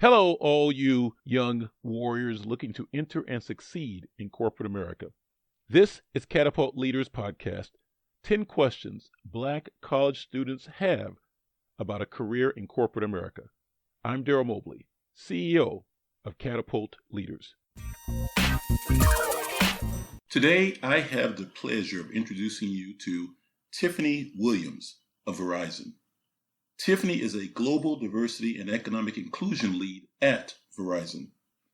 Hello, all you young warriors looking to enter and succeed in corporate America. This is Catapult Leaders Podcast 10 questions Black college students have about a career in corporate America. I'm Daryl Mobley, CEO of Catapult Leaders. Today, I have the pleasure of introducing you to Tiffany Williams of Verizon. Tiffany is a global diversity and economic inclusion lead at Verizon.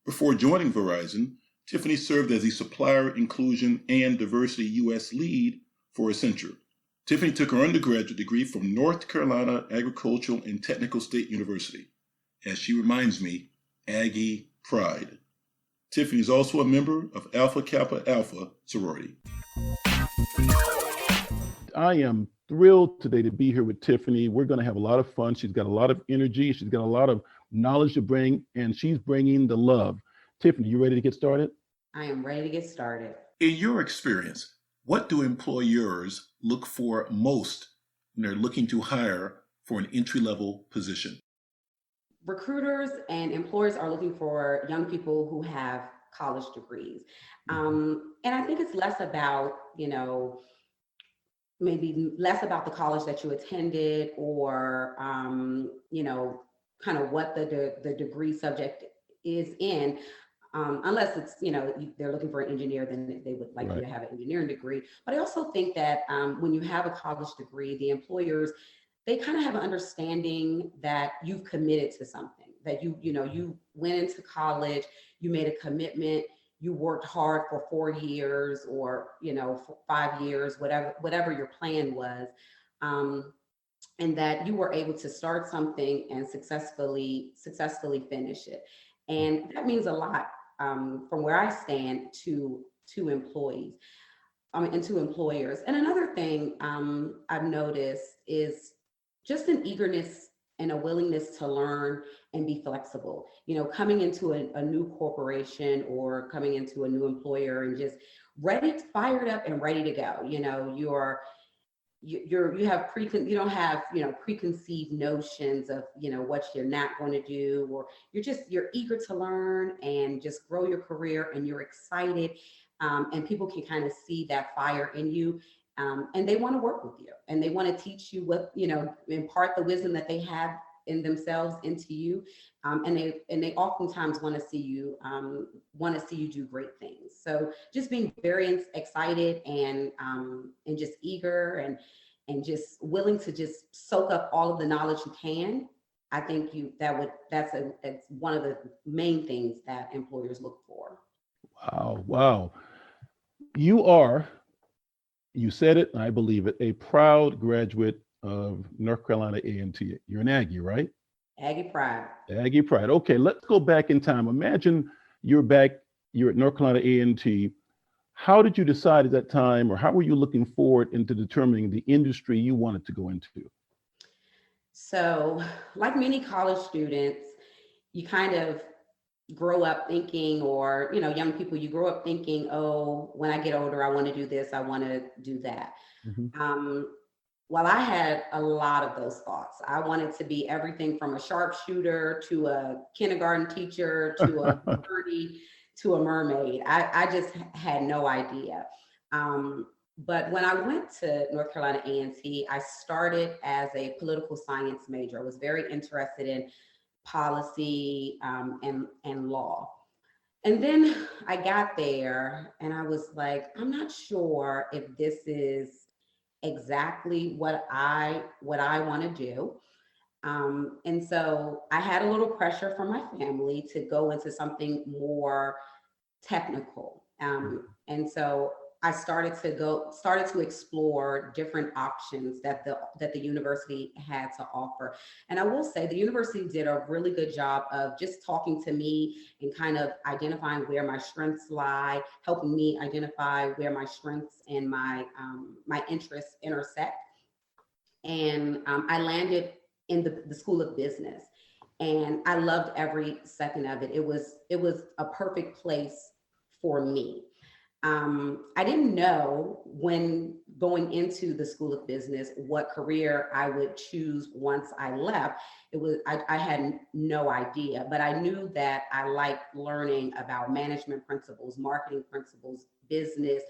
Before joining Verizon, Tiffany served as the supplier inclusion and diversity U.S. lead for Accenture. Tiffany took her undergraduate degree from North Carolina Agricultural and Technical State University. As she reminds me, Aggie pride. Tiffany is also a member of Alpha Kappa Alpha sorority. I am thrilled today to be here with Tiffany. We're going to have a lot of fun. She's got a lot of energy. She's got a lot of knowledge to bring, and she's bringing the love. Tiffany, you ready to get started? I am ready to get started. In your experience, what do employers look for most when they're looking to hire for an entry-level position? Recruiters and employers are looking for young people who have college degrees. And I think it's less about, maybe less about the college that you attended or, kind of what the degree subject is in. Unless it's, they're looking for an engineer, then they would like you to have an engineering degree. But I also think that when you have a college degree, the employers, they kind of have an understanding that you've committed to something, that you went into college, you made a commitment, you worked hard for 4 years or, for 5 years, whatever your plan was. And that you were able to start something and successfully finish it. And that means a lot from where I stand to employees and to employers. And another thing I've noticed is just an eagerness and a willingness to learn and be flexible. Coming into a new corporation or coming into a new employer and just fired up and ready to go. You don't have preconceived notions of what you're not going to do, or you're eager to learn and just grow your career, and you're excited, and people can kind of see that fire in you. And they want to work with you, and they want to teach you impart the wisdom that they have in themselves into you. And they oftentimes want to see you do great things. So just being very excited and just eager and just willing to just soak up all of the knowledge you can. I think that's one of the main things that employers look for. Wow. You said it, and I believe it, a proud graduate of North Carolina A&T. You're an Aggie, right? Aggie pride. Aggie pride. Okay, let's go back in time. Imagine you're at North Carolina A&T. How did you decide at that time, or how were you looking forward into determining the industry you wanted to go into? So, like many college students, you kind of grow up thinking, or young people, you grow up thinking, oh, when I get older, I want to do this, I want to do that. Well, I had a lot of those thoughts. I wanted to be everything from a sharpshooter to a kindergarten teacher to a birdie to a mermaid. I just had no idea. But when I went to North Carolina A&T, I started as a political science major. I was very interested in policy and law. And then I got there and I was like, I'm not sure if this is exactly what I want to do. And so I had a little pressure from my family to go into something more technical. And so I started to explore different options that the university had to offer. And I will say the university did a really good job of just talking to me and kind of identifying where my strengths lie, helping me identify where my strengths and my interests intersect. And I landed in the School of Business, and I loved every second of it. It was a perfect place for me. I didn't know when going into the School of Business what career I would choose once I left. I had no idea, but I knew that I liked learning about management principles, marketing principles, business,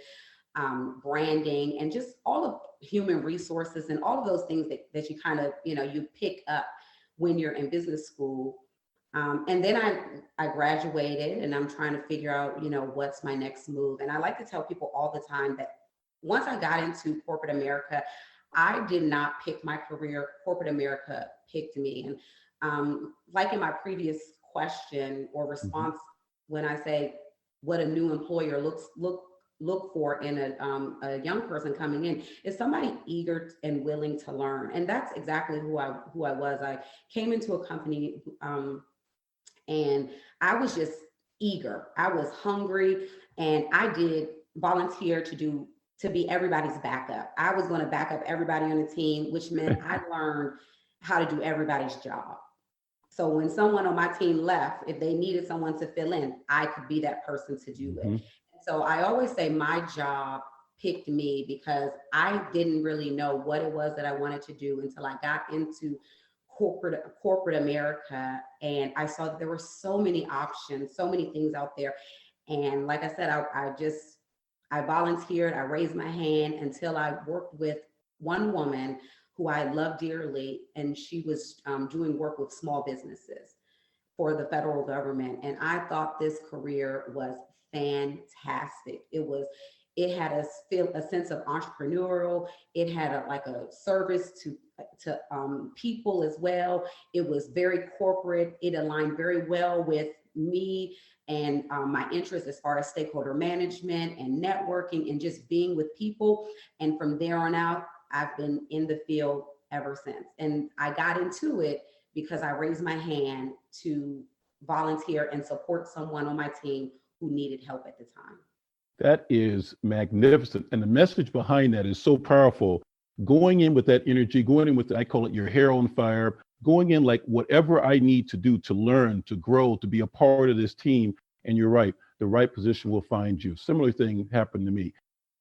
branding, and just all of human resources and all of those things that you kind of, you pick up when you're in business school. And then I graduated and I'm trying to figure out, what's my next move. And I like to tell people all the time that once I got into corporate America, I did not pick my career. Corporate America picked me. And like in my previous question or Mhm. response, when I say what a new employer look for in a young person coming in is somebody eager and willing to learn. And that's exactly who I was. I came into a company, and I was just eager. I was hungry, and I did volunteer to be everybody's backup. I was going to back up everybody on the team, which meant I learned how to do everybody's job. So when someone on my team left, if they needed someone to fill in, I could be that person to do it. Mhm. So I always say my job picked me because I didn't really know what it was that I wanted to do until I got into corporate America, and I saw that there were so many options, so many things out there. And like I said, I volunteered, I raised my hand until I worked with one woman who I love dearly, and she was doing work with small businesses for the federal government. And I thought this career was fantastic. It had a sense of entrepreneurial. It had like a service to people as well. It was very corporate. It aligned very well with me and my interests as far as stakeholder management and networking and just being with people. And from there on out, I've been in the field ever since. And I got into it because I raised my hand to volunteer and support someone on my team who needed help at the time. That is magnificent. And the message behind that is so powerful. Going in with that energy, going in with, I call it your hair on fire, going in like whatever I need to do to learn, to grow, to be a part of this team. And you're right, the right position will find you. Similar thing happened to me.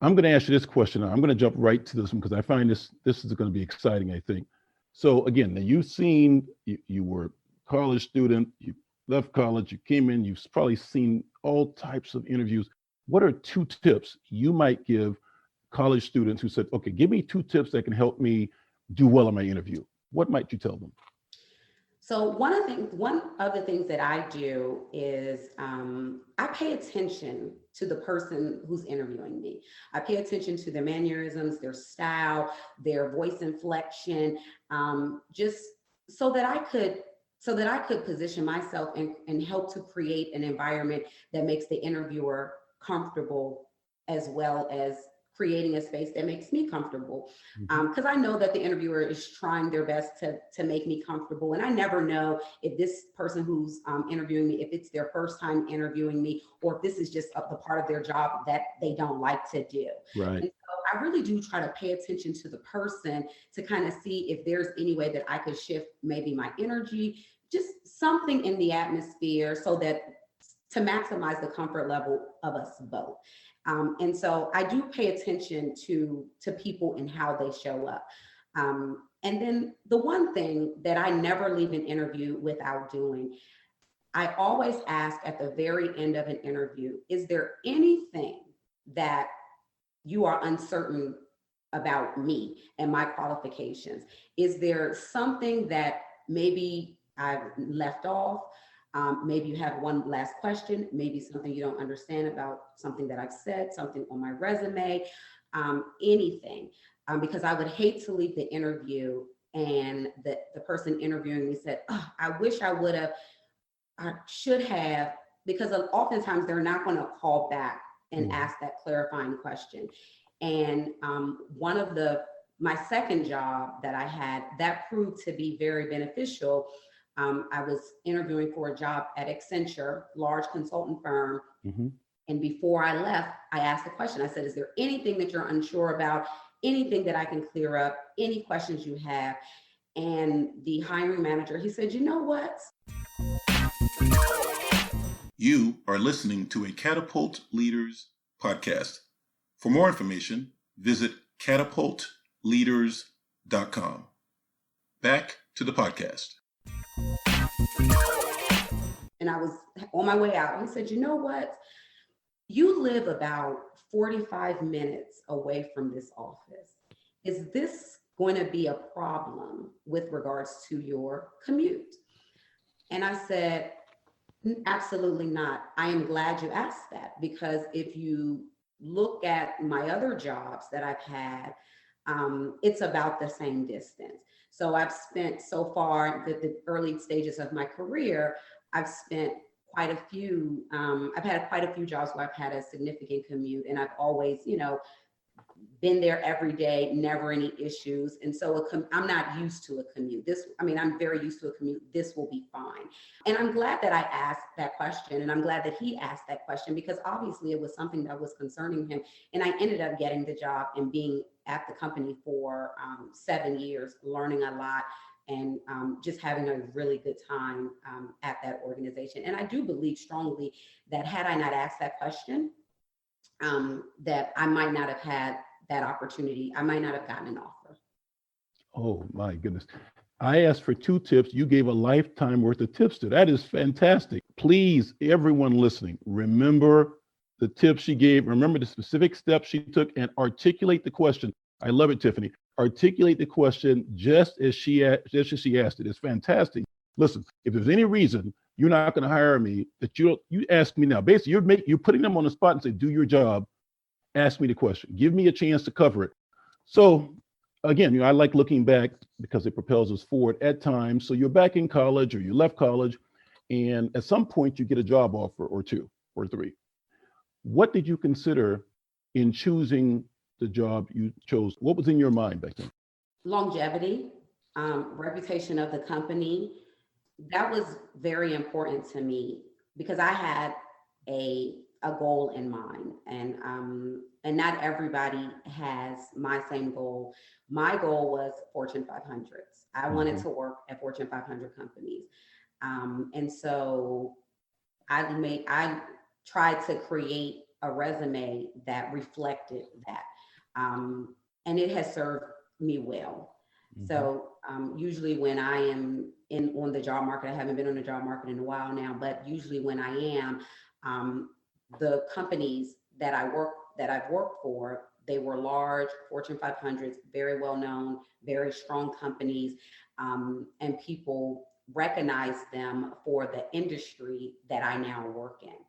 I'm going to ask you this question. I'm going to jump right to this one because I find this is going to be exciting, I think. So again, now you were a college student, you left college, you came in, you've probably seen all types of interviews. What are two tips you might give college students who said, okay, give me two tips that can help me do well in my interview? What might you tell them? So one of the things that I do is I pay attention to the person who's interviewing me. I pay attention to their mannerisms, their style, their voice inflection, just so that I could position myself and help to create an environment that makes the interviewer comfortable, as well as creating a space that makes me comfortable. Mhm. Because I know that the interviewer is trying their best to make me comfortable, and I never know if this person who's interviewing me, if it's their first time interviewing me, or if this is just the part of their job that they don't like to do. Right. And so I really do try to pay attention to the person to kind of see if there's any way that I could shift maybe my energy, just something in the atmosphere, so that to maximize the comfort level of us both. And so I do pay attention to people and how they show up. And then the one thing that I never leave an interview without doing, I always ask at the very end of an interview, is there anything that you are uncertain about me and my qualifications? Is there something that maybe I've left off? Maybe you have one last question, maybe something you don't understand about something that I've said, something on my resume, anything. Because I would hate to leave the interview and the person interviewing me said, oh, I wish I would have, I should have, because oftentimes they're not going to call back and Mhm. ask that clarifying question. And one of my second job that I had, that proved to be very beneficial. I was interviewing for a job at Accenture, large consultant firm. Mhm. And before I left, I asked the question. I said, is there anything that you're unsure about? Anything that I can clear up? Any questions you have? And the hiring manager, he said, you know what? You are listening to a Catapult Leaders podcast. For more information, visit catapultleaders.com. Back to the podcast. And I was on my way out. He said, you know what? You live about 45 minutes away from this office. Is this going to be a problem with regards to your commute? And I said, absolutely not. I am glad you asked that, because if you look at my other jobs that I've had, it's about the same distance. So I've spent so far the early stages of my career, I've spent quite a few, I've had quite a few jobs where I've had a significant commute, and I've always, been there every day, never any issues. And so I'm not used to a commute. I'm very used to a commute. This will be fine. And I'm glad that I asked that question. And I'm glad that he asked that question, because obviously it was something that was concerning him. And I ended up getting the job and being at the company for 7 years, learning a lot, and just having a really good time at that organization. And I do believe strongly that had I not asked that question, that I might not have had that opportunity. I might not have gotten an offer. Oh my goodness. I asked for 2 tips. You gave a lifetime worth of tips to. That is fantastic. Please, everyone listening, remember the tips she gave. Remember the specific steps she took, and articulate the question. I love it, Tiffany. Articulate the question just as she asked it. It's fantastic. Listen, if there's any reason you're not going to hire me, that you ask me now. Basically, you're putting them on the spot and say, do your job. Ask me the question. Give me a chance to cover it. So again, I like looking back because it propels us forward at times. So you're back in college, or you left college, and at some point you get a job offer or 2 or 3. What did you consider in choosing the job you chose? What was in your mind back then? Longevity, reputation of the company. That was very important to me, because I had a goal in mind, and not everybody has my same goal. My goal was Fortune 500s. I wanted to work at Fortune 500 companies, and so I tried to create a resume that reflected that, and it has served me well. So usually when I am on the job market, I haven't been on the job market in a while now, but usually when I am, the companies that I've worked for, they were large Fortune 500s, very well known, very strong companies, and people recognize them for the industry that I now work in.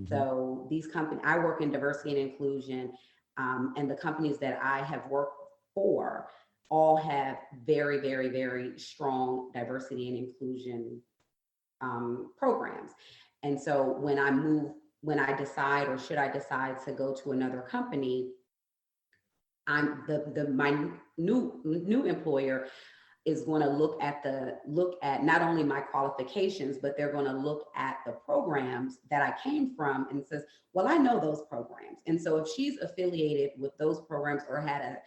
So these companies, I work in diversity and inclusion, and the companies that I have worked for all have very, very, very strong diversity and inclusion programs. And so when I decide, or should I decide to go to another company, my new employer is going to look at not only my qualifications, but they're going to look at the programs that I came from, and says, well, I know those programs. And so if she's affiliated with those programs, or had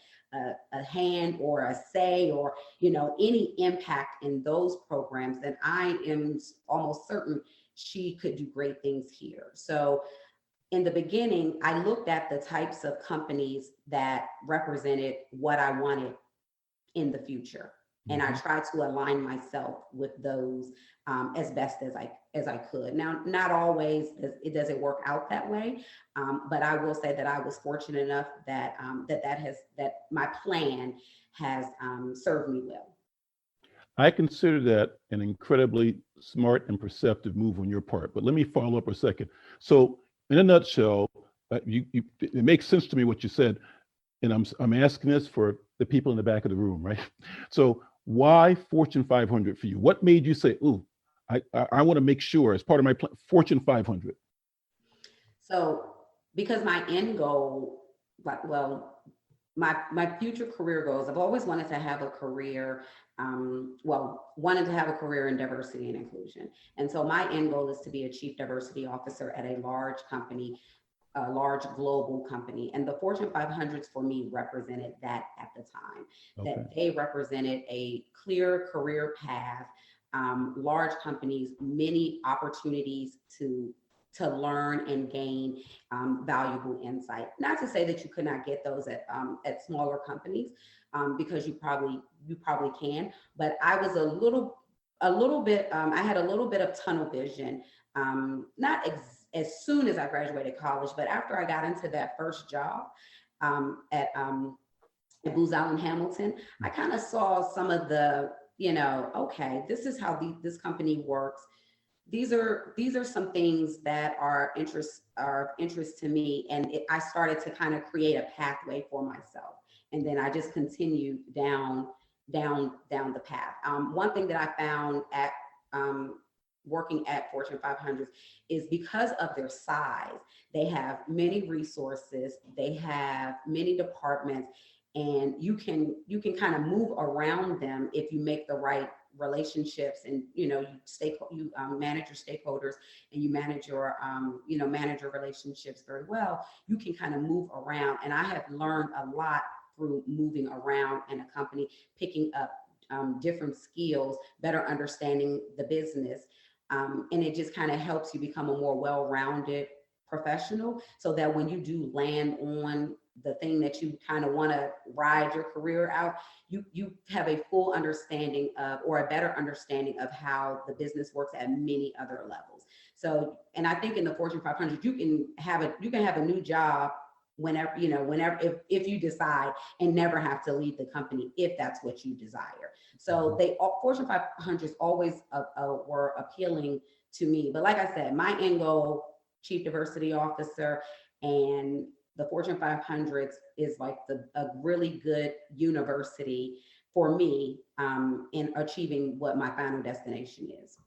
a hand or a say, or any impact in those programs, then I am almost certain she could do great things here. So in the beginning, I looked at the types of companies that represented what I wanted in the future. And I tried to align myself with those as best as I could. Now, not always does it work out that way, but I will say that I was fortunate enough that that my plan has served me well. I consider that an incredibly smart and perceptive move on your part. But let me follow up a second. So, in a nutshell, it makes sense to me what you said, and I'm asking this for the people in the back of the room, right? So, why Fortune 500 for you? What made you say, "Ooh, I want to make sure as part of my plan, Fortune 500"? So, because my end goal, my future career goals, I've always wanted to have a career, wanted to have a career in diversity and inclusion. And so my end goal is to be a chief diversity officer at a large company, a large global company. And the Fortune 500s for me represented that at the time, that they represented a clear career path, large companies, many opportunities to to learn and gain valuable insight. Not to say that you could not get those at smaller companies, because you probably can. But I was a little bit. I had a little bit of tunnel vision. Not as soon as I graduated college, but after I got into that first job at Booz Allen Hamilton, I kind of saw some of the, okay, this is how this company works. These are some things that are of interest to me, and I started to kind of create a pathway for myself, and then I just continued down the path. One thing that I found at working at Fortune 500s is because of their size, they have many resources, they have many departments, and you can kind of move around them if you make the right relationships, and you manage your stakeholders, and you manage your manager relationships very well. You can kind of move around, and I have learned a lot through moving around in a company, picking up different skills, better understanding the business, and it just kind of helps you become a more well-rounded professional, so that when you do land on the thing that you kind of want to ride your career out, you have a full understanding of, or a better understanding of, how the business works at many other levels. So, and I think in the Fortune 500, you can have a new job whenever, if you decide, and never have to leave the company if that's what you desire. So Fortune 500s always were appealing to me. But like I said, my end goal, chief diversity officer, and the Fortune 500s is like a really good university for me in achieving what my final destination is.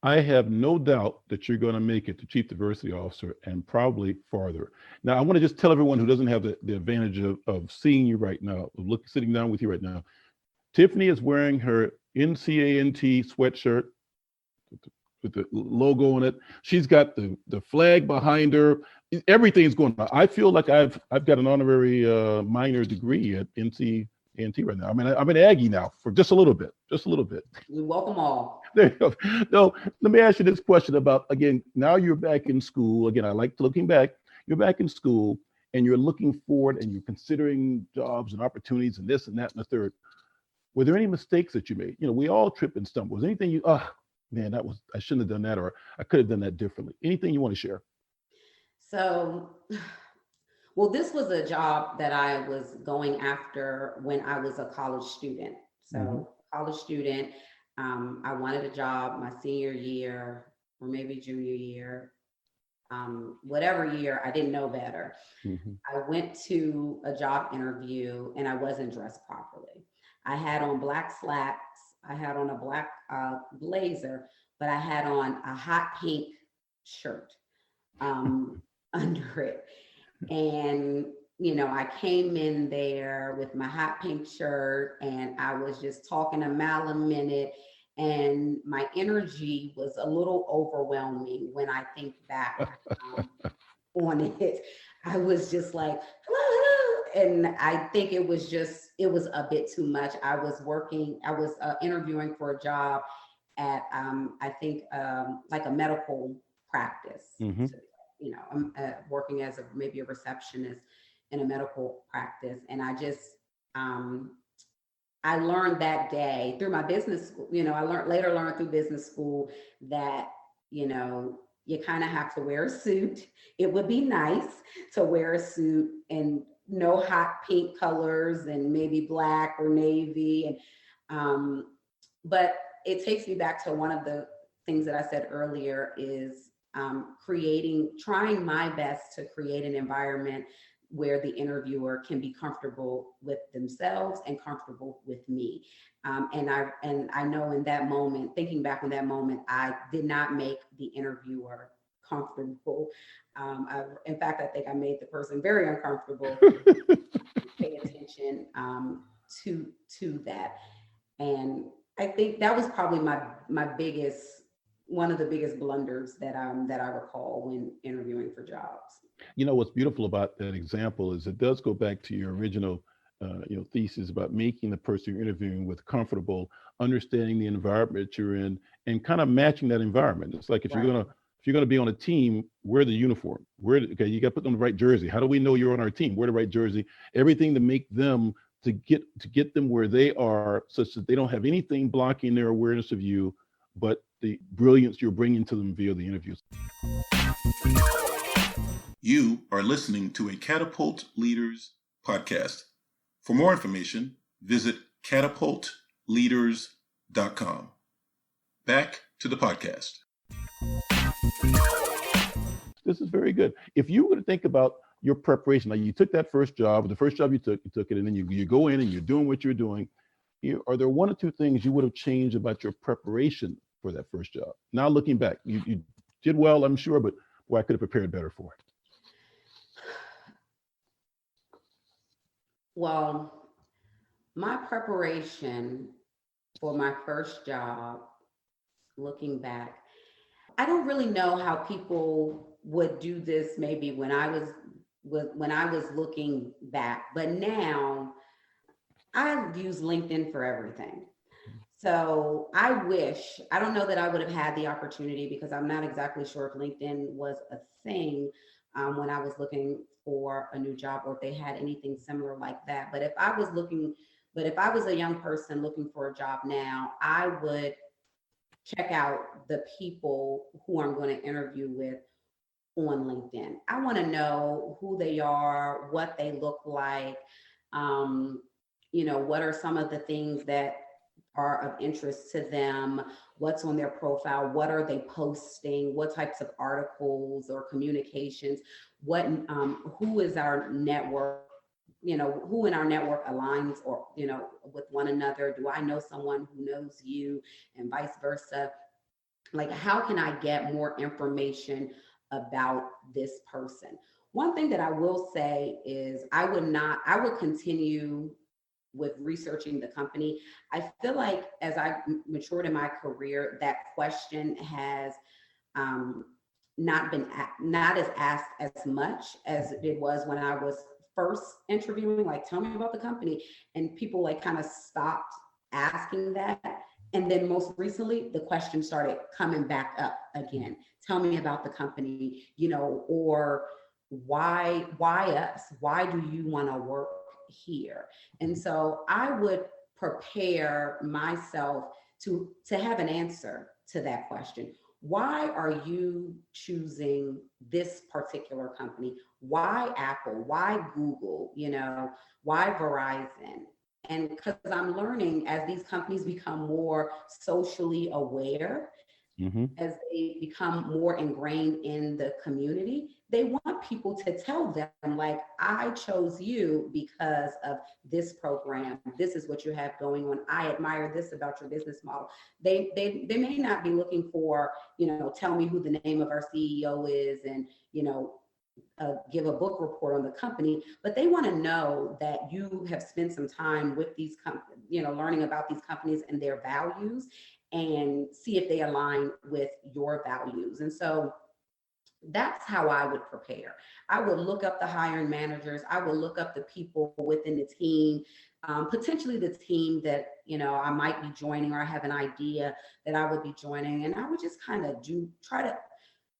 I have no doubt that you're going to make it to Chief Diversity Officer and probably farther. Now, I want to just tell everyone who doesn't have the advantage of seeing you right now, sitting down with you right now. Tiffany is wearing her NCANT sweatshirt with the logo on it. She's got the flag behind her. Everything's going on. I feel like I've got an honorary minor degree at NCANT right now. I mean, I'm an Aggie now for just a little bit. We welcome all. There you go. No, let me ask you this question about, again, now you're back in school. Again, I like looking back. You're back in school and you're looking forward and you're considering jobs and opportunities and this and that and the third. Were there any mistakes that you made? We all trip and stumble. Was there anything man, I shouldn't have done that, or I could have done that differently? Anything you want to share? So, well, this was a job that I was going after when I was a college student. So, college student, I wanted a job my senior year or maybe junior year, whatever year, I didn't know better. I went to a job interview and I wasn't dressed properly. I had on black slacks, I had on a black blazer, but I had on a hot pink shirt under it. And, I came in there with my hot pink shirt and I was just talking a mile a minute. And my energy was a little overwhelming when I think back on it. I was just like, and I think it was a bit too much. I was interviewing for a job at, I think, like a medical practice. So, I'm working as maybe a receptionist in a medical practice. And I just, I learned that day through my business school, I learned through business school that, you kind of have to wear a suit. It would be nice to wear a suit and no hot pink colors and maybe black or navy. And, but it takes me back to one of the things that I said earlier is trying my best to create an environment where the interviewer can be comfortable with themselves and comfortable with me. And I know in that moment, thinking back on that moment, I did not make the interviewer comfortable. In fact, I think I made the person very uncomfortable. Pay attention to that. And I think that was probably one of the biggest blunders that I recall when interviewing for jobs. What's beautiful about that example is it does go back to your original thesis about making the person you're interviewing with comfortable, understanding the environment you're in, and kind of matching that environment. It's like if you're going to If you're going to be on a team, wear the uniform. Okay, you got to put on the right jersey. How do we know you're on our team? Wear the right jersey. Everything to make them to get them where they are, such that they don't have anything blocking their awareness of you, but the brilliance you're bringing to them via the interviews. You are listening to a Catapult Leaders podcast. For more information, visit catapultleaders.com. Back to the podcast. This is very good. If you were to think about your preparation, like you took that first job, the first job you took it, and then you go in and you're doing what you're doing. Are there one or two things you would have changed about your preparation for that first job? Now looking back, you did well, I'm sure, but boy, I could have prepared better for it. Well, my preparation for my first job, looking back, I don't really know how people would do this maybe when I was looking back, but now I use LinkedIn for everything. So I don't know that I would have had the opportunity, because I'm not exactly sure if LinkedIn was a thing when I was looking for a new job, or if they had anything similar like that. But if I was a young person looking for a job now, I would check out the people who I'm going to interview with on LinkedIn. I want to know who they are, what they look like, what are some of the things that are of interest to them, what's on their profile, what are they posting, what types of articles or communications, who is our network, who in our network aligns or, with one another. Do I know someone who knows you, and vice versa? Like, how can I get more information about this person? One thing that I will say is I would continue with researching the company. I feel like as I matured in my career, that question has not as asked as much as it was when I was first interviewing, like, tell me about the company. And people like kind of stopped asking that. And then most recently, the question started coming back up again. Tell me about the company, or why us? Why do you want to work here? And so I would prepare myself to have an answer to that question. Why are you choosing this particular company? Why Apple? Why Google? Why Verizon? And because I'm learning, as these companies become more socially aware, as they become more ingrained in the community, they want people to tell them, like, I chose you because of this program. This is what you have going on. I admire this about your business model. They may not be looking for, tell me who the name of our CEO is, and, give a book report on the company, but they want to know that you have spent some time with these companies, learning about these companies and their values, and see if they align with your values. And so that's how I would prepare. I would look up the hiring managers. I would look up the people within the team, potentially the team that, I might be joining, or I have an idea that I would be joining. And I would just kind of try to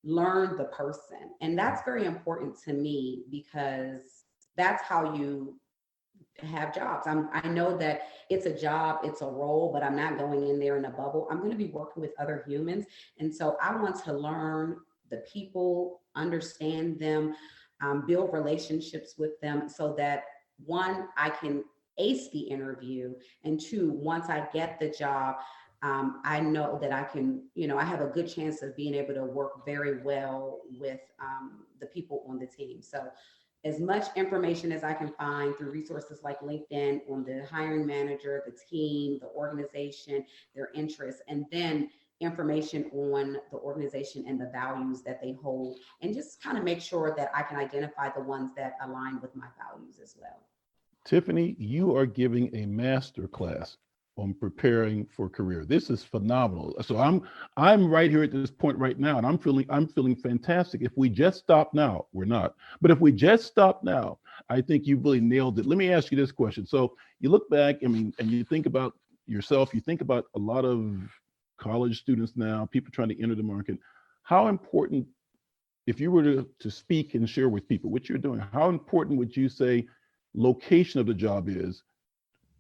learn the person. And that's very important to me, because that's how you have jobs. I know that it's a job, it's a role, but I'm not going in there in a bubble. I'm going to be working with other humans. And so I want to learn the people, understand them, build relationships with them, so that one, I can ace the interview, and two, once I get the job, I know that I can, I have a good chance of being able to work very well with the people on the team. So as much information as I can find through resources like LinkedIn on the hiring manager, the team, the organization, their interests, and then information on the organization and the values that they hold, and just kind of make sure that I can identify the ones that align with my values as well. Tiffany, you are giving a master class on preparing for a career. This is phenomenal. So I'm right here at this point right now, and I'm feeling fantastic. If we just stop now, we're not. But if we just stop now, I think you really nailed it. Let me ask you this question. So you look back, and you think about yourself, you think about a lot of college students now, people trying to enter the market. how important, if you were to speak and share with people what you're doing, how important would you say location of the job is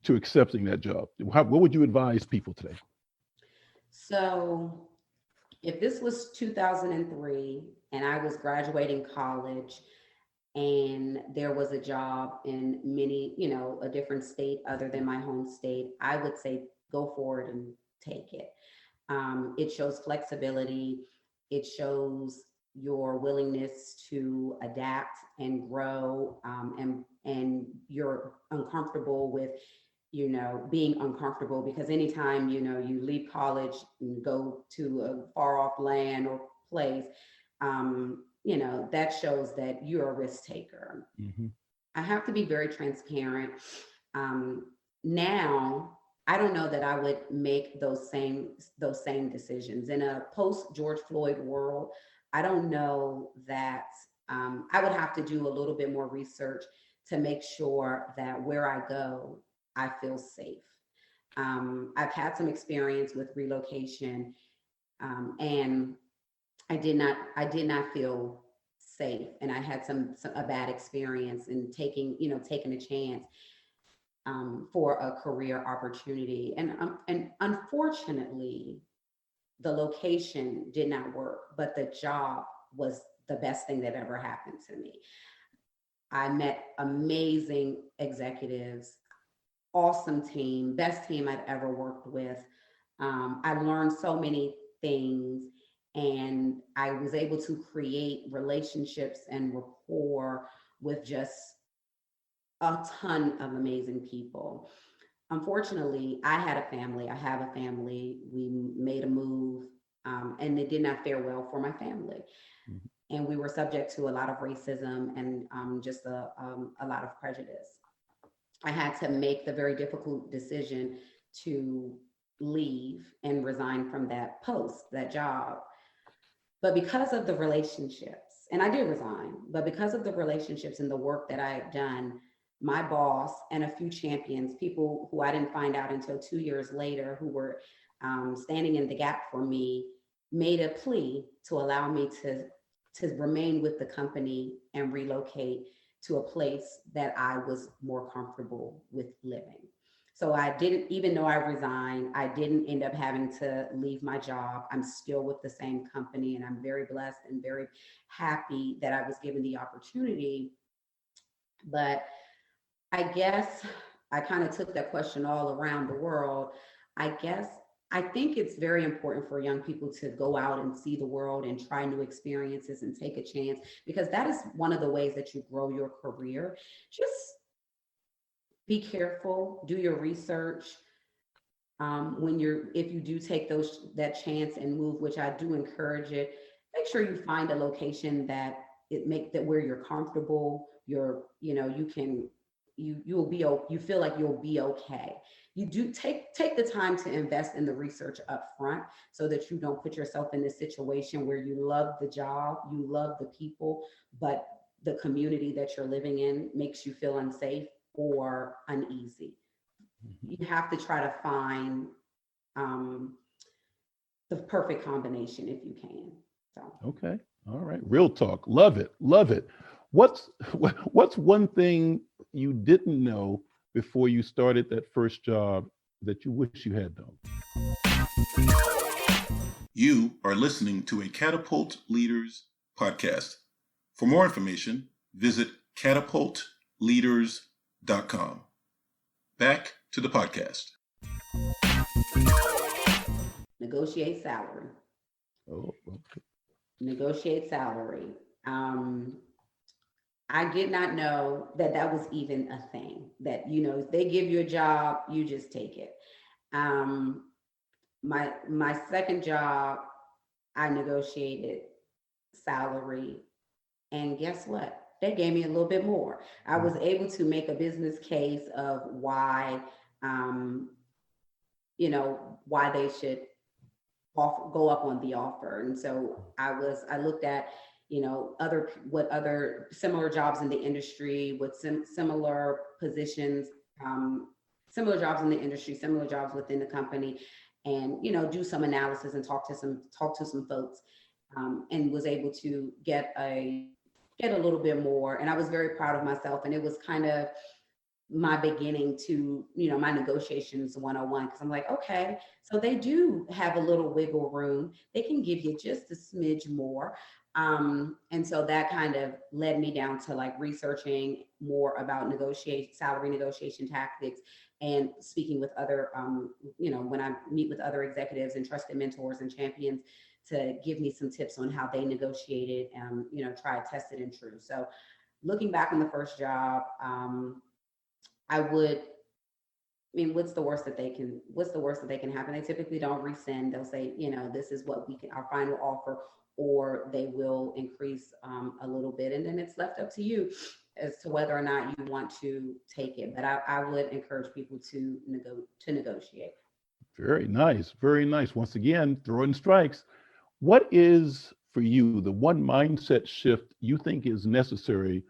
to accepting that job? What would you advise people today? So if this was 2003 and I was graduating college and there was a job in a different state other than my home state, I would say go forward and take it. It shows flexibility. It shows your willingness to adapt and grow, and you're uncomfortable with being uncomfortable, because anytime you leave college and go to a far off land or place, that shows that you're a risk taker. Hmm. I have to be very transparent. Now, I don't know that I would make those same decisions in a post George Floyd world. I don't know that I would have to do a little bit more research to make sure that where I go, I feel safe. I've had some experience with relocation, and I did not feel safe, and I had a bad experience in taking a chance for a career opportunity, and unfortunately, the location did not work, but the job was the best thing that ever happened to me. I met amazing executives, awesome team, best team I've ever worked with. I learned so many things, and I was able to create relationships and rapport with just a ton of amazing people. Unfortunately, I had a family. I have a family. We made a move, and it did not fare well for my family. Hmm. And we were subject to a lot of racism and just a lot of prejudice. I had to make the very difficult decision to leave and resign from that post, that job. But because of the relationships, and I did resign, but because of the relationships and the work that I had done, my boss and a few champions, people who I didn't find out until 2 years later, who were standing in the gap for me, made a plea to allow me to remain with the company and relocate to a place that I was more comfortable with living. So I didn't, even though I resigned, I didn't end up having to leave my job. I'm still with the same company, and I'm very blessed and very happy that I was given the opportunity. But I guess I kind of took that question all around the world. I guess I think it's very important for young people to go out and see the world and try new experiences and take a chance, because that is one of the ways that you grow your career. Just be careful, do your research. If you do take that chance and move, which I do encourage it, make sure you find a location that where you're comfortable, you can, you feel like you'll be okay. You do take the time to invest in the research up front, so that you don't put yourself in this situation where you love the job, you love the people, but the community that you're living in makes you feel unsafe or uneasy. You have to try to find um, the perfect combination if you can. So, Okay. All right. Real talk. Love it. Love it. What's what's one thing you didn't know before you started that first job that you wish you had known? You are listening to a Catapult Leaders podcast. For more information, visit catapultleaders.com. Back to the podcast. negotiate salary. Oh, okay. Negotiate salary. Um, I did not know that that was even a thing. That if they give you a job, you just take it. Um, my second job, I negotiated salary, and guess what? They gave me a little bit more. I was able to make a business case of um, why they should go up on the offer. And so I looked at, other similar jobs in the industry with similar positions, similar jobs in the industry, similar jobs within the company, and do some analysis and talk to some folks. and was able to get a little bit more. And I was very proud of myself. And it was kind of my beginning to, my negotiations 101, because I'm like, okay, so they do have a little wiggle room. They can give you just a smidge more. And so that kind of led me down to like researching more about salary negotiation tactics, and speaking with other, when I meet with other executives and trusted mentors and champions to give me some tips on how they negotiated, tried, tested, and true. So looking back on the first job, I would, what's the worst that they can happen? They typically don't rescind. They'll say, this is what our final offer, or they will increase a little bit. And then it's left up to you as to whether or not you want to take it. But I would encourage people to negotiate. Very nice. Very nice. Once again, throwing strikes. What is for you the one mindset shift you think is necessary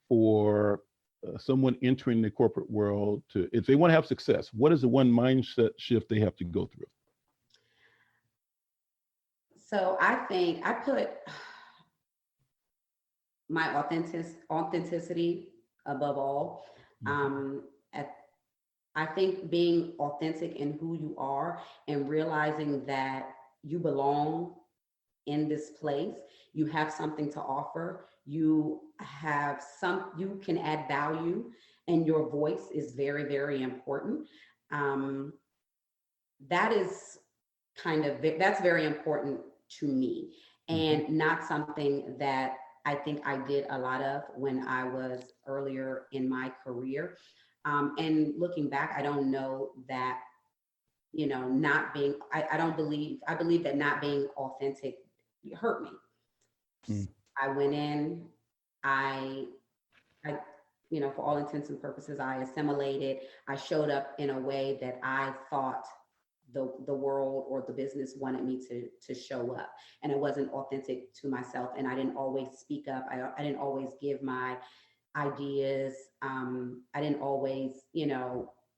for someone entering the corporate world to, if they want to have success, what is the one mindset shift they have to go through? So I think I put my authenticity above all. At I think being authentic in who you are and realizing that you belong in this place, you have something to offer, you can add value, and your voice is very, very important. Um, that is that's very important to me, Mm-hmm. and not something that I think I did a lot of when I was earlier in my career. And looking back, I don't know that, not being, I believe that not being authentic hurt me. Mm-hmm. I went in, I, I, for all intents and purposes, I assimilated. I showed up in a way that I thought the world or the business wanted me to show up, and it wasn't authentic to myself. And I didn't always speak up. I didn't always give my ideas. I didn't always,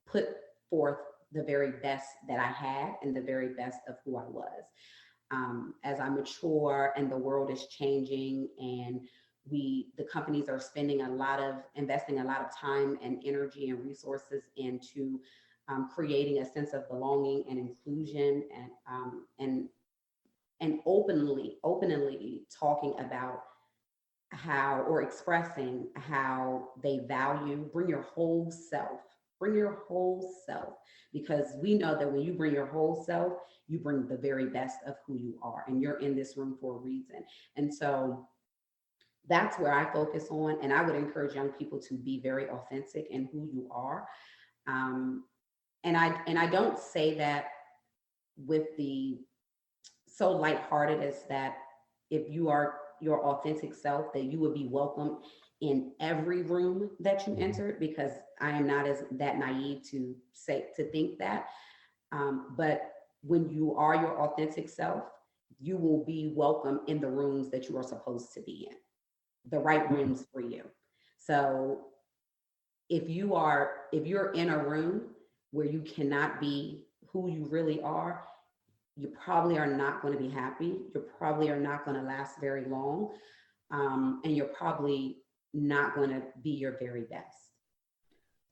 put forth the very best that I had and the very best of who I was. As I mature and the world is changing, and the companies are investing a lot of time and energy and resources into creating a sense of belonging and inclusion, and openly talking about how, or expressing how they value, bring your whole self, because we know that when you bring your whole self, you bring the very best of who you are, and you're in this room for a reason. And so that's where I focus on, and I would encourage young people to be very authentic in who you are. um, and I don't say that with the so lighthearted as that if you are your authentic self, that you would be welcome in every room that you Mm-hmm. entered, because I am not as that naive to think that. But when you are your authentic self, you will be welcome in the rooms that you are supposed to be in, the right rooms for you. So if you're in a room where you cannot be who you really are, you probably are not going to be happy. You probably are not going to last very long. And you're probably not going to be your very best.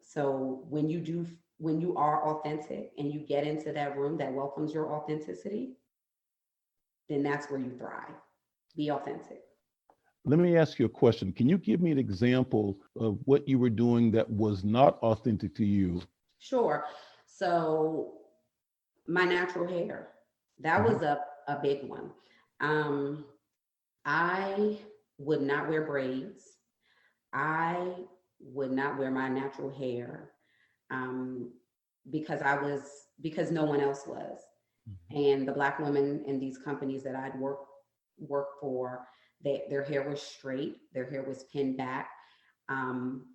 So when you are authentic and you get into that room that welcomes your authenticity, then that's where you thrive. Be authentic. Let me ask you a question. Can you give me an example of what you were doing that was not authentic to you? Sure. So my natural hair, that Mm-hmm. was a big one. Um, I would not wear braids. I would not wear my natural hair, um, because no one else was. And the Black women in these companies that I'd worked for, their hair was straight, their hair was pinned back. Um,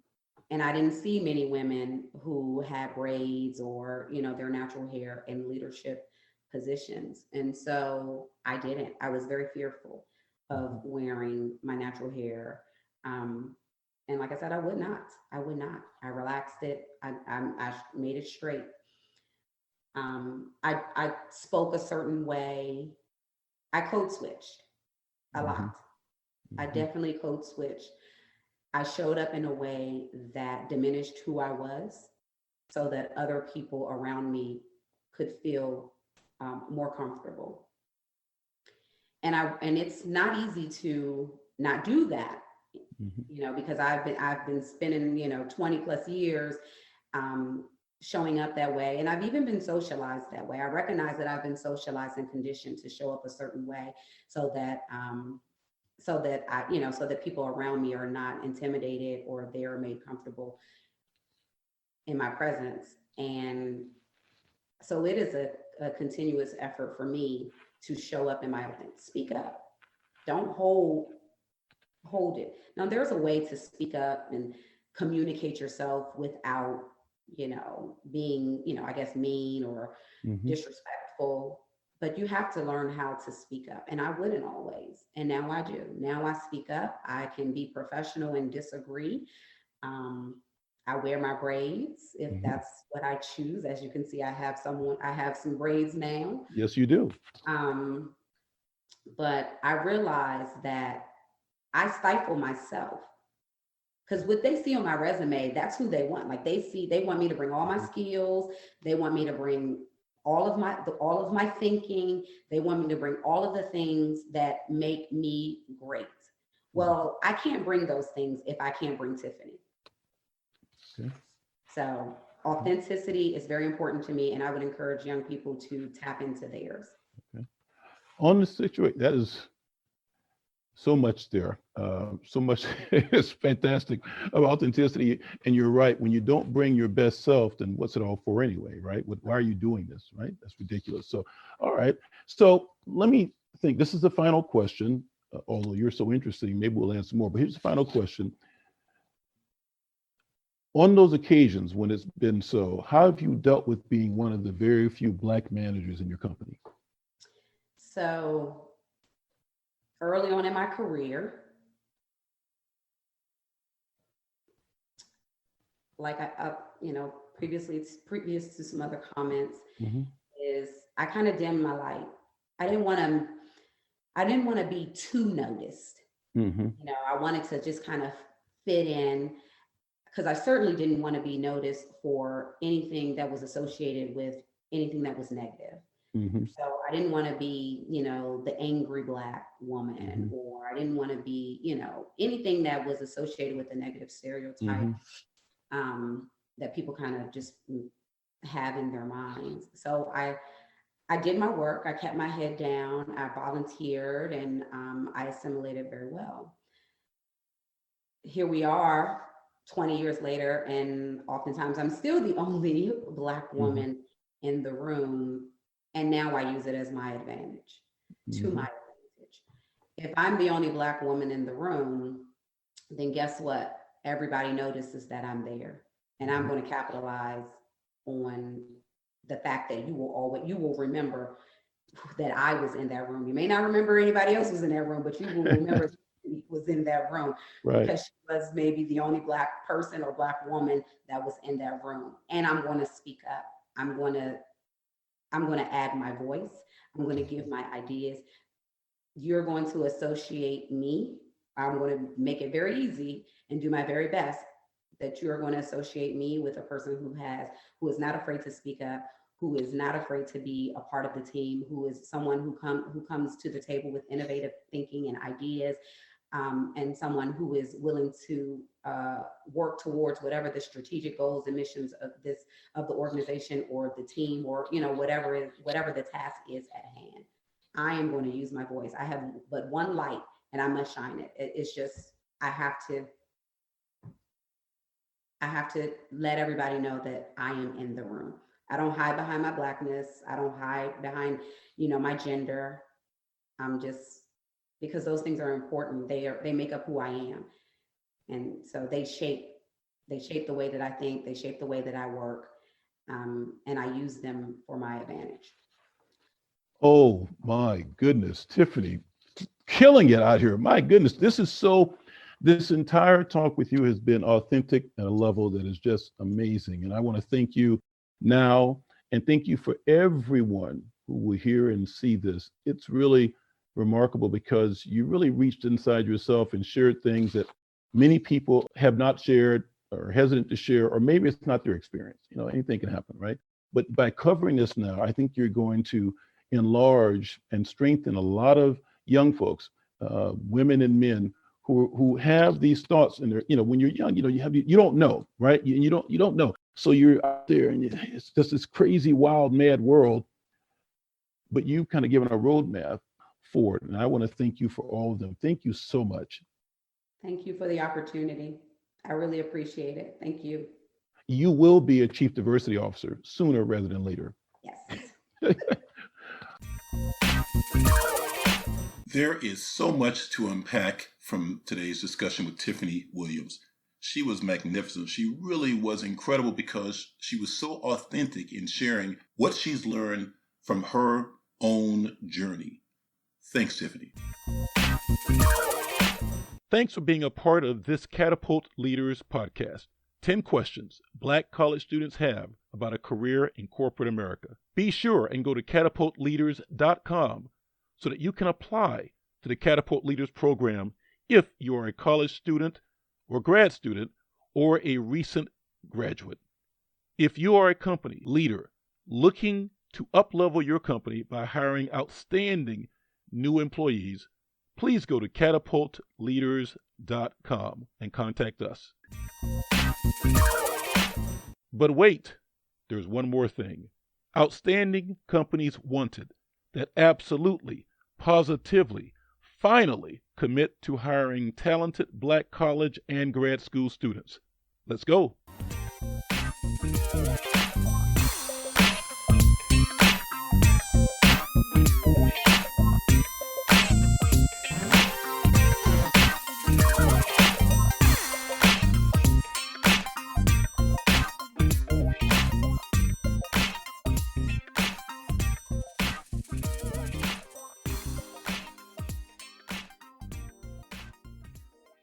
and I didn't see many women who had braids or, their natural hair in leadership positions. And so I didn't. I was very fearful Mm-hmm. of wearing my natural hair. Um, and like I said, I would not. I would not. I relaxed it. I made it straight. I spoke a certain way. I code switched. a lot. I definitely code switched. I showed up in a way that diminished who I was so that other people around me could feel more comfortable. And it's not easy to not do that, because I've been spending 20 plus years um, showing up that way, and I've even been socialized that way. I recognize that I've been socialized and conditioned to show up a certain way, so that so that people around me are not intimidated or they're made comfortable in my presence. And so it is a continuous effort for me to show up in my authentic. Speak up. Don't hold it. Now there's a way to speak up and communicate yourself without, being, I guess mean or disrespectful. But you have to learn how to speak up. And I wouldn't always. And now I do. Now I speak up. I can be professional and disagree. I wear my braids if that's what I choose. As you can see, I have some braids now. Yes, you do. But I realize that I stifle myself because what they see on my resume, that's who they want. Like they want me to bring all my skills. They want me to bring all of my thinking. They want me to bring all of the things that make me great. Well, I can't bring those things if I can't bring Tiffany. Okay. So authenticity is very important to me, and I would encourage young people to tap into theirs. Okay. On the situation, that is so much there. So much is fantastic about authenticity. And you're right. When you don't bring your best self, then what's it all for anyway, right? Why are you doing this, right? That's ridiculous. So, all right. So let me think. This is the final question. Although you're so interesting, maybe we'll answer more. But here's the final question. On those occasions when it's been so, how have you dealt with being one of the very few Black managers in your company? So early on in my career, like previous to some other comments, is I kind of dimmed my light. I didn't want to be too noticed. I wanted to just kind of fit in, because I certainly didn't want to be noticed for anything that was associated with anything that was negative. So I didn't want to be, the angry Black woman, or I didn't want to be, anything that was associated with a negative stereotype that people kind of just have in their minds. So I did my work. I kept my head down. I volunteered, and I assimilated very well. Here we are 20 years later, and oftentimes I'm still the only Black woman in the room. And now I use it as my advantage, to my advantage. If I'm the only Black woman in the room, then guess what? Everybody notices that I'm there. And I'm going to capitalize on the fact that you will remember that I was in that room. You may not remember anybody else was in that room, but you will remember was in that room, right? Because she was maybe the only Black person or Black woman that was in that room. And I'm going to speak up. I'm going to add my voice. I'm going to give my ideas. You're going to associate me. I'm going to make it very easy and do my very best that you're going to associate me with a person who is not afraid to speak up, who is not afraid to be a part of the team, who is someone who comes to the table with innovative thinking and ideas, and someone who is willing to work towards whatever the strategic goals and missions of the organization or the team, or whatever the task is at hand. I am going to use my voice. I have but one light, and I must shine it. It's just I have to let everybody know that I am in the room. I don't hide behind my Blackness. I don't hide behind my gender. I'm just, because those things are important. They make up who I am. And so they shape the way that I think, they shape the way that I work. And I use them for my advantage. Oh my goodness, Tiffany, killing it out here. My goodness, this entire talk with you has been authentic at a level that is just amazing. And I want to thank you now, and thank you for everyone who will hear and see this. It's really remarkable because you really reached inside yourself and shared things that many people have not shared or hesitant to share, or maybe it's not their experience. Anything can happen, right? But by covering this now, I think you're going to enlarge and strengthen a lot of young folks, women and men who have these thoughts in their, when you're young, you don't know, right? You don't know. So you're out there and it's just this crazy, wild, mad world, but you've kind of given a roadmap for it. And I want to thank you for all of them. Thank you so much. Thank you for the opportunity. I really appreciate it. Thank you. You will be a chief diversity officer sooner rather than later. Yes. There is so much to unpack from today's discussion with Tiffany Williams. She was magnificent. She really was incredible because she was so authentic in sharing what she's learned from her own journey. Thanks, Tiffany. Thanks for being a part of this Catapult Leaders podcast. 10 questions Black college students have about a career in corporate America. Be sure and go to catapultleaders.com so that you can apply to the Catapult Leaders program if you are a college student or grad student or a recent graduate. If you are a company leader looking to uplevel your company by hiring outstanding new employees, please go to catapultleaders.com and contact us. But wait, there's one more thing. Outstanding companies wanted that absolutely, positively, finally commit to hiring talented Black college and grad school students. Let's go.